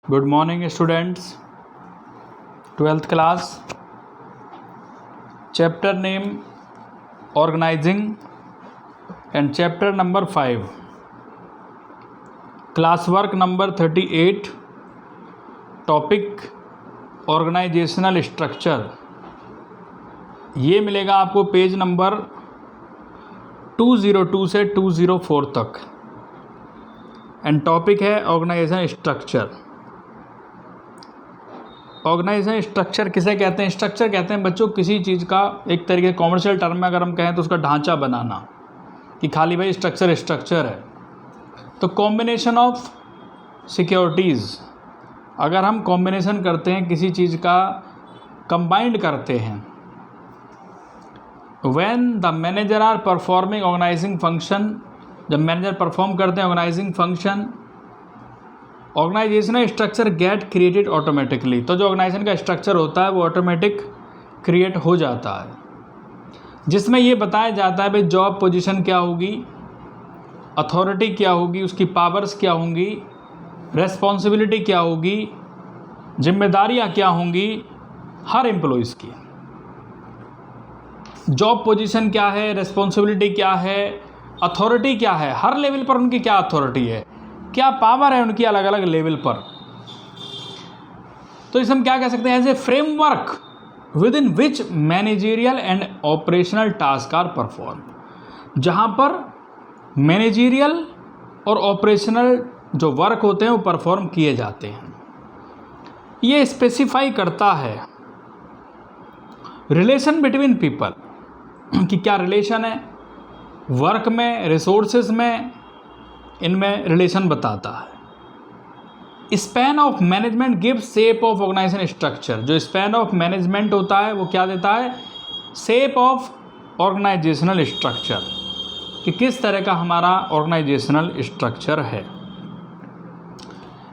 Good morning students, 12th class. Chapter name Organizing and chapter number 5. Classwork number 38. Topic Organizational Structure. ये मिलेगा आपको page number 202 से 204 तक and topic है organisation structure. Organisation structure किसे कहते हैं? स्ट्रक्चर कहते हैं बच्चों किसी चीज़ का एक तरीके कॉमर्शियल टर्म में अगर हम कहें तो उसका ढांचा बनाना, कि खाली भाई स्ट्रक्चर है. तो कॉम्बिनेशन ऑफ सिक्योरिटीज़, अगर हम कॉम्बिनेशन करते हैं किसी चीज़ का, कंबाइंड करते हैं, when the manager are performing organising function, जब मैनेजर परफॉर्म करते हैं organising function, organisational structure get created automatically. तो जो ऑर्गेनाइजेशन का स्ट्रक्चर होता है वो ऑटोमेटिक क्रिएट हो जाता है, जिसमें ये बताया जाता है भाई जॉब पोजीशन क्या होगी, अथॉरिटी क्या होगी, उसकी पावर्स क्या होंगी, रेस्पॉन्सिबिलिटी क्या होगी, जिम्मेदारियाँ क्या होंगी हर एम्प्लॉइज़ की. जॉब पोजीशन क्या है, रेस्पॉन्सिबिलिटी क्या है, अथॉरिटी क्या है, हर लेवल पर उनकी क्या अथॉरिटी है, क्या पावर है उनकी अलग अलग लेवल पर. तो इसे हम क्या कह सकते हैं? As a framework within which managerial and operational task are perform. जहां पर मैनेजरियल और ऑपरेशनल जो वर्क होते हैं वो परफॉर्म किए जाते हैं. ये स्पेसिफाई करता है रिलेशन बिटवीन पीपल, कि क्या रिलेशन है वर्क में, रिसोर्सेज में, इनमें रिलेशन बताता है. Span of management give shape of organisation structure. जो स्पैन ऑफ मैनेजमेंट होता है वो क्या देता है? शेप ऑफ ऑर्गेनाइजेशनल स्ट्रक्चर, कि किस तरह का हमारा ऑर्गेनाइजेशनल स्ट्रक्चर है.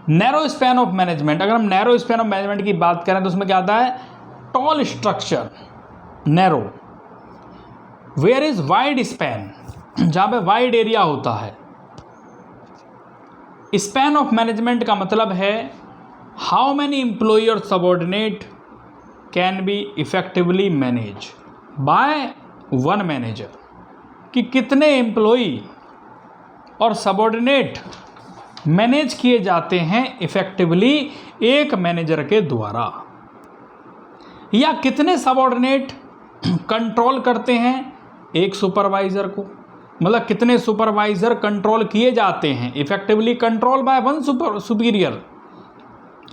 नैरो स्पैन ऑफ मैनेजमेंट, अगर हम नैरो स्पैन ऑफ मैनेजमेंट की बात करें तो उसमें क्या आता है? Tall structure, narrow. Where is wide span, जहाँ पे वाइड एरिया होता है. स्पैन ऑफ मैनेजमेंट का मतलब है हाउ मैनी एम्प्लॉय और subordinate can be effectively manage by one manager, कि कितने एम्प्लॉय और सबॉर्डिनेट मैनेज किए जाते हैं इफेक्टिवली एक मैनेजर के द्वारा, या कितने सबॉर्डिनेट कंट्रोल करते हैं एक सुपरवाइजर को. मतलब कितने सुपरवाइजर कंट्रोल किए जाते हैं effectively control by one superior,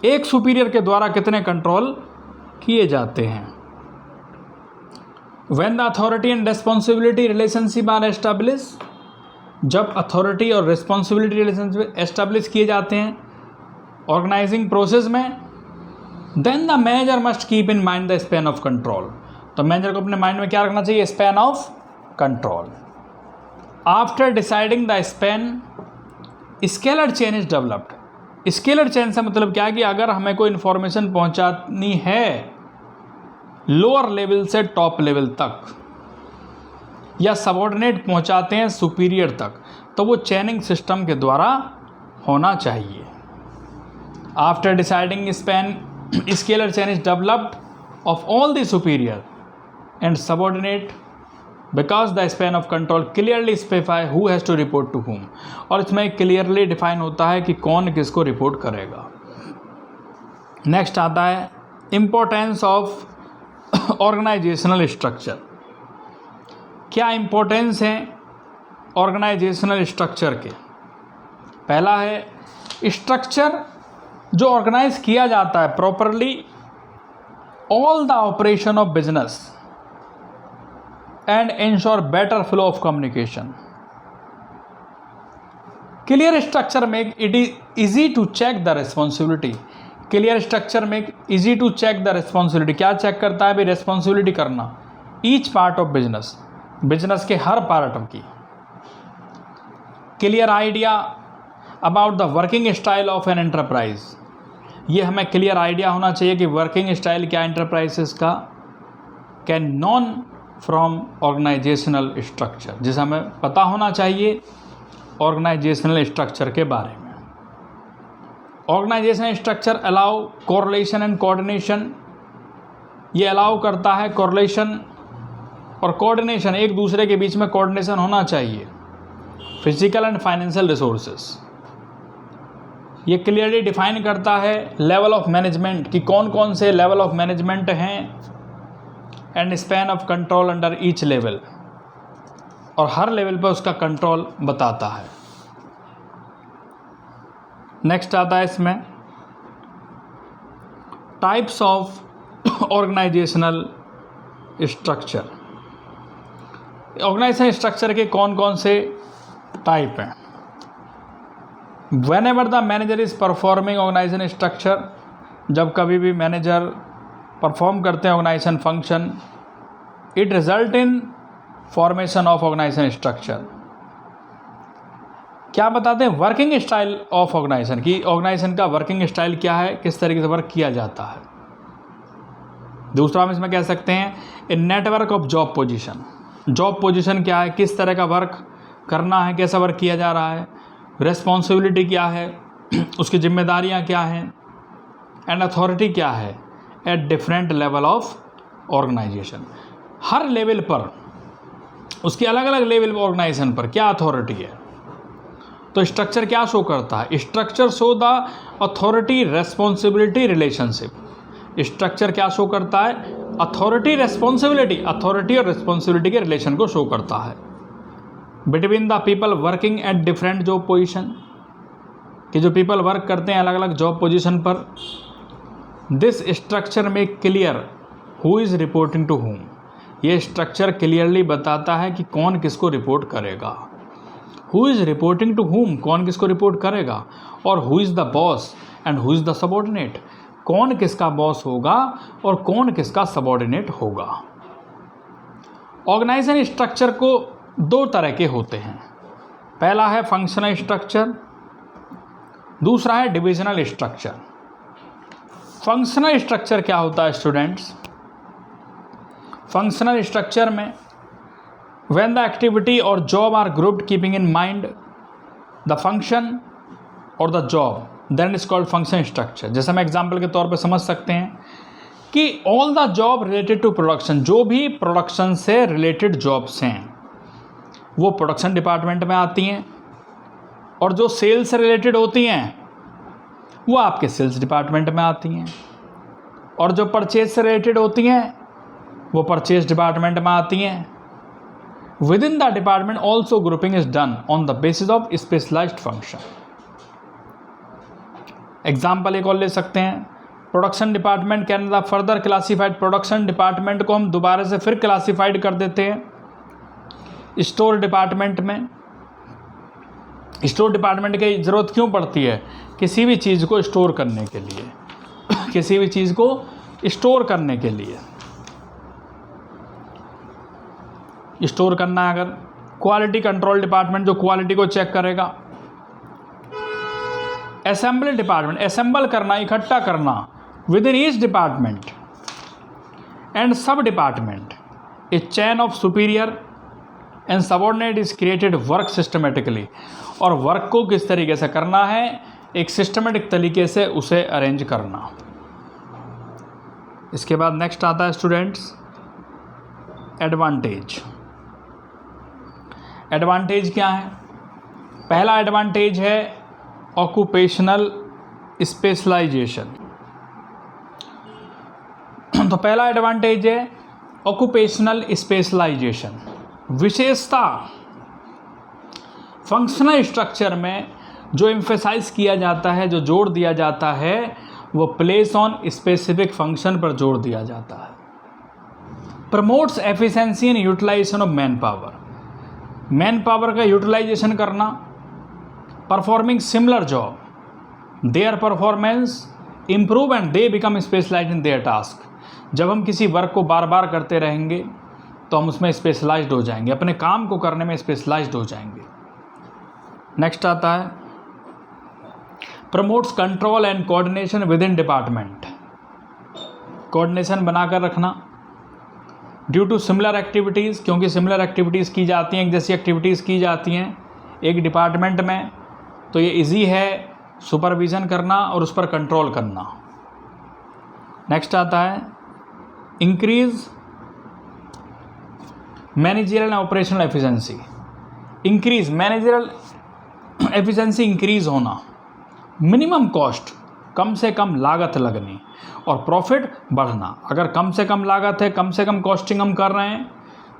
एक सुपीरियर के द्वारा कितने कंट्रोल किए जाते हैं. When the authority and responsibility relationship are establish, जब अथॉरिटी और रेस्पॉन्सिबिलिटी रिलेशनशिप एस्टैब्लिश किए जाते हैं ऑर्गेनाइजिंग प्रोसेस में, then the manager must keep in mind the span of control. तो मैनेजर को अपने माइंड में क्या रखना चाहिए? Span of control. After deciding the span, scalar chain is developed. Scalar chain से मतलब क्या है? कि अगर हमें कोई इन्फॉर्मेशन पहुंचानी है लोअर लेवल से टॉप लेवल तक, या सबऑर्डिनेट पहुंचाते हैं सुपीरियर तक, तो वो चेनिंग सिस्टम के द्वारा होना चाहिए. After deciding span, scalar chain is developed of all the superior and subordinate because the span of control clearly specify who has to report to whom. और इसमें क्लियरली डिफाइन होता है कि कौन किसको रिपोर्ट करेगा. नेक्स्ट आता है इम्पोर्टेंस ऑफ ऑर्गेनाइजेशनल स्ट्रक्चर. क्या इम्पोर्टेंस है ऑर्गेनाइजेशनल स्ट्रक्चर के? पहला है स्ट्रक्चर जो ऑर्गेनाइज किया जाता है properly all the operation of business and ensure better flow of communication. Clear structure make it easy to check the responsibility. Clear structure make easy to check the responsibility. क्या check करता है भाई? Responsibility करना each part of business, business के हर part की. Clear idea about the working style of an enterprise. ये हमें क्लियर आइडिया होना चाहिए कि वर्किंग स्टाइल क्या एंटरप्राइजेस का. Can known from organisational structure, जिसे हमें पता होना चाहिए ऑर्गेनाइजेशनल स्ट्रक्चर के बारे में. Organisation structure allow correlation and coordination, ये अलाउ करता है कोरिलेशन और कोऑर्डिनेशन, एक दूसरे के बीच में कोऑर्डिनेशन होना चाहिए। फिजिकल एंड फाइनेंशियल रिसोर्सेस, ये क्लियरली डिफाइन करता है लेवल ऑफ मैनेजमेंट कि कौन कौन से लेवल ऑफ मैनेजमेंट हैं and span of control under each level, और हर लेवल पर उसका कंट्रोल बताता है। नेक्स्ट आता है इसमें types of organisational structure. Organisation structure के कौन कौन से टाइप हैं? Whenever the manager is performing organisation structure, जब कभी भी मैनेजर परफॉर्म करते हैं organisation function, it result in formation of organisation structure. क्या बताते हैं? वर्किंग स्टाइल ऑफ ऑर्गेनाइजेशन, की ऑर्गेनाइजेशन का वर्किंग स्टाइल क्या है, किस तरीके से वर्क किया जाता है। दूसरा हम इसमें कह सकते हैं a network of job position. Job position क्या है, किस तरह का वर्क करना है, कैसा वर्क किया जा रहा है, रिस्पॉन्सिबिलिटी क्या है, उसकी जिम्मेदारियां क्या हैं, एंड अथॉरिटी क्या है at different level of organisation. हर लेवल पर उसकी अलग अलग लेवल ऑर्गेनाइजेशन पर क्या अथॉरिटी है। तो स्ट्रक्चर क्या शो करता है? Structure show the authority responsibility relationship. Structure क्या शो करता है? अथॉरिटी रेस्पॉन्सिबिलिटी, अथॉरिटी और रेस्पॉन्सिबिलिटी के रिलेशन को शो करता है between the people working at different job position, कि जो पीपल वर्क करते हैं अलग अलग जॉब पोजीशन पर। दिस स्ट्रक्चर में clear who is reporting to whom. ये स्ट्रक्चर क्लियरली बताता है कि कौन किसको रिपोर्ट करेगा। हु इज़ रिपोर्टिंग टू हुम, कौन किसको रिपोर्ट करेगा, और who is the boss and who is the subordinate, कौन किसका बॉस होगा और कौन किसका सबॉर्डिनेट होगा। ऑर्गेनाइजेशन स्ट्रक्चर को दो तरह के होते हैं। पहला है फंक्शनल स्ट्रक्चर, दूसरा है डिविजनल स्ट्रक्चर। फंक्शनल स्ट्रक्चर क्या होता है स्टूडेंट्स? फंक्शनल स्ट्रक्चर में व्हेन द एक्टिविटी और job are grouped keeping in mind the function और the job, then is called function structure. जैसे हम एग्जाम्पल के तौर पे समझ सकते हैं कि all the job related to production, जो भी प्रोडक्शन से रिलेटेड जॉब्स हैं वो प्रोडक्शन डिपार्टमेंट में आती हैं, और जो सेल्स से रिलेटेड होती हैं वो आपके सेल्स डिपार्टमेंट में आती हैं, और जो परचेज से रिलेटेड होती हैं वो परचेज डिपार्टमेंट में आती हैं। Within the department also grouping is done on the basis of specialised function. Example एक और ले सकते हैं, production department can the further classified. Production department को हम दोबारा से फिर क्लासीफाइड कर देते हैं स्टोर डिपार्टमेंट में। स्टोर डिपार्टमेंट की ज़रूरत क्यों पड़ती है? किसी भी चीज़ को स्टोर करने के लिए किसी भी चीज़ को स्टोर करने के लिए स्टोर करना है। अगर क्वालिटी कंट्रोल डिपार्टमेंट जो क्वालिटी को चेक करेगा। असेंबली डिपार्टमेंट, असेंबल करना, इकट्ठा करना within each department and sub department. A chain of superior and subordinate is created work systematically. और वर्क को किस तरीके से करना है, एक सिस्टमेटिक तरीके से उसे अरेंज करना। इसके बाद नेक्स्ट आता है स्टूडेंट्स एडवांटेज। एडवांटेज क्या है? पहला एडवांटेज है ऑक्यूपेशनल स्पेशलाइजेशन। तो पहला एडवांटेज है ऑक्यूपेशनल स्पेशलाइजेशन। विशेषता फंक्शनल स्ट्रक्चर में जो एम्फेसाइज किया जाता है, जो जोर दिया जाता है, वो प्लेस ऑन स्पेसिफिक फंक्शन पर जोर दिया जाता है। Promotes efficiency and utilisation of man power. Man power का यूटिलाइजेशन करना, performing similar job, their performance improve and they become specialised in their task. जब हम किसी वर्क को बार बार करते रहेंगे तो हम उसमें स्पेशलाइज्ड हो जाएंगे, अपने काम को करने में स्पेशलाइज्ड हो जाएंगे। नेक्स्ट आता है promotes control and coordination with in department. Coordination बनाकर रखना ड्यू टू सिमिलर एक्टिविटीज़, क्योंकि सिमिलर एक्टिविटीज़ की जाती हैं, एक जैसी एक्टिविटीज़ की जाती हैं एक डिपार्टमेंट में, तो ये इजी है सुपरविज़न करना और उस पर कंट्रोल करना। नेक्स्ट आता है increase managerial and operational efficiency. Increase managerial efficiency increase होना, मिनिमम कॉस्ट कम से कम लागत लगनी और प्रॉफिट बढ़ना। अगर कम से कम लागत है, कम से कम कॉस्टिंग हम कर रहे हैं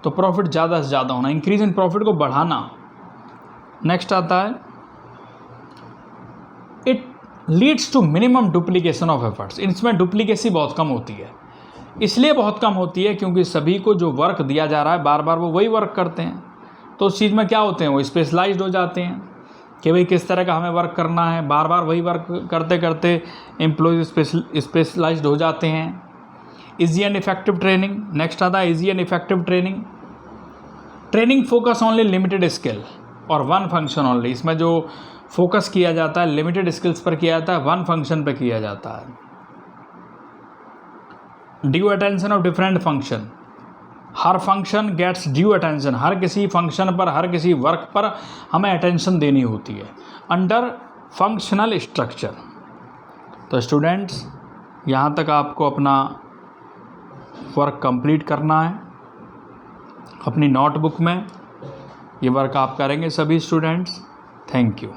तो प्रॉफिट ज़्यादा से ज़्यादा होना, इंक्रीज इन प्रॉफिट को बढ़ाना। नेक्स्ट आता है it leads to minimum duplication of efforts. इसमें डुप्लीकेसी बहुत कम होती है। इसलिए बहुत कम होती है क्योंकि सभी को जो वर्क दिया जा रहा है बार बार वो वही वर्क करते हैं, तो उस चीज़ में क्या होते हैं, वो स्पेशलाइज्ड हो जाते हैं कि भाई किस तरह का हमें वर्क करना है। बार बार वही वर्क करते करते एम्प्लॉयज स्पेशलाइज्ड हो जाते हैं। Easy and effective training. Next आता है easy and effective training. Training focus only limited skill और वन फंक्शन ऑनली। इसमें जो फोकस किया जाता है लिमिटेड स्किल्स पर किया जाता है, वन फंक्शन पर किया जाता है। Due attention of different function. हर फंक्शन गेट्स ड्यू अटेंशन। हर किसी फंक्शन पर, हर किसी वर्क पर हमें अटेंशन देनी होती है अंडर फंक्शनल स्ट्रक्चर। तो स्टूडेंट्स, यहाँ तक आपको अपना वर्क कंप्लीट करना है। अपनी नोटबुक में ये वर्क आप करेंगे सभी स्टूडेंट्स। Thank you.